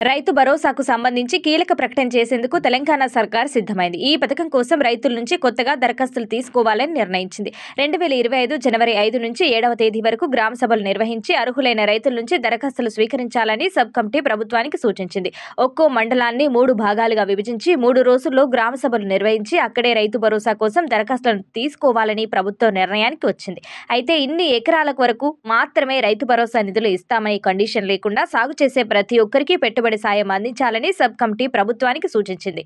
రైతు భరోసాకు సంబంధించి కీలక ప్రకటన చేసేందుకు తెలంగాణ సర్కార్ సిద్ధమైంది. ఈ పథకం కోసం రైతుల నుంచి కొత్తగా దరఖాస్తులు తీసుకోవాలని నిర్ణయించింది. 2025 జనవరి 5 నుంచి 7వ తేదీ వరకు గ్రామ సభలు నిర్వహించి అర్హులైన రైతుల నుంచి దరఖాస్తులు స్వీకరించాలని సబ్ కమిటీ ప్రభుత్వానికి సూచించింది. ఒక్కో మండలాన్ని 3 భాగాలుగా విభజించి 3 రోజుల్లో గ్రామ సభలు నిర్వహించి అక్కడే రైతు భరోసా కోసం దరఖాస్తులను తీసుకోవాలని ప్రభుత్వం నిర్ణయానికి వచ్చింది. అయితే ఇన్ని ఎకరాల వరకు మాత్రమే రైతు భరోసా నిధులు ఇస్తామనే కండిషన్ లేకుండా సాగు చేసే ప్రతి ఒక్కరికి పెట్టుబడి సాయం అందించాలని సబ్ కమిటీ ప్రభుత్వానికి సూచించింది.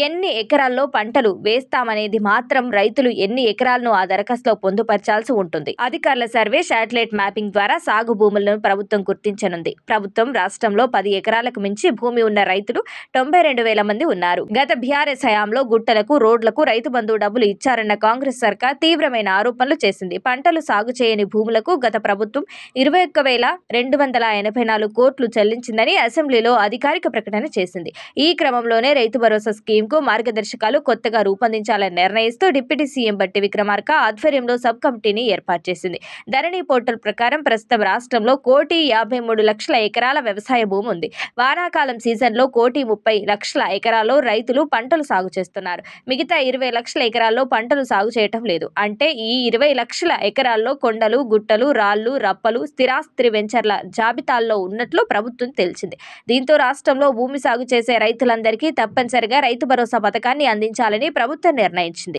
ఎన్ని ఎకరాల్లో పంటలు వేస్తామనేది మాత్రం రైతులు ఎన్ని ఎకరాలను ఆ దరఖాస్తులో పొందుపరచాల్సి ఉంటుంది. అధికారుల సర్వే, శాటిలైట్ మ్యాపింగ్ ద్వారా సాగు భూములను ప్రభుత్వం గుర్తించనుంది. ప్రభుత్వం రాష్ట్రంలో 10 ఎకరాలకు మించి భూమి ఉన్న రైతులు 92,000 మంది ఉన్నారు. గత బీఆర్ఎస్ హయాంలో గుట్టలకు, రోడ్లకు రైతు బంధు డబ్బులు ఇచ్చారన్న కాంగ్రెస్ సర్కార్ తీవ్రమైన ఆరోపణలు చేసింది. పంటలు సాగు చేయని భూములకు గత ప్రభుత్వం 21,284 కోట్లు చెల్లించిందని అసెంబ్లీలో అధికారిక ప్రకటన చేసింది. ఈ క్రమంలోనే రైతు భరోసా స్కీమ్కు మార్గదర్శకాలు కొత్తగా రూపొందించాలని నిర్ణయిస్తూ డిప్యూటీ సీఎం బట్టి విక్రమార్క ఆధ్వర్యంలో సబ్ కమిటీని ఏర్పాటు చేసింది. ధరణి పోర్టల్ ప్రకారం ప్రస్తుతం రాష్ట్రంలో 1,53,00,000 ఎకరాల వ్యవసాయ భూమి ఉంది. వానాకాలం సీజన్లో 1,30,00,000 ఎకరాల్లో రైతులు పంటలు సాగు చేస్తున్నారు. మిగతా 20,00,000 ఎకరాల్లో పంటలు సాగు చేయటం లేదు. అంటే ఈ 20,00,000 ఎకరాల్లో కొండలు, గుట్టలు, రాళ్లు, రప్పలు, స్థిరాస్తి వెంచర్ల జాబితాల్లో ఉన్నట్లు ప్రభుత్వం తెలిసింది. దీంతో రాష్ట్రంలో భూమి సాగు చేసే రైతులందరికీ తప్పనిసరిగా రైతు భరోసా పథకాన్ని అందించాలని ప్రభుత్వం నిర్ణయించింది.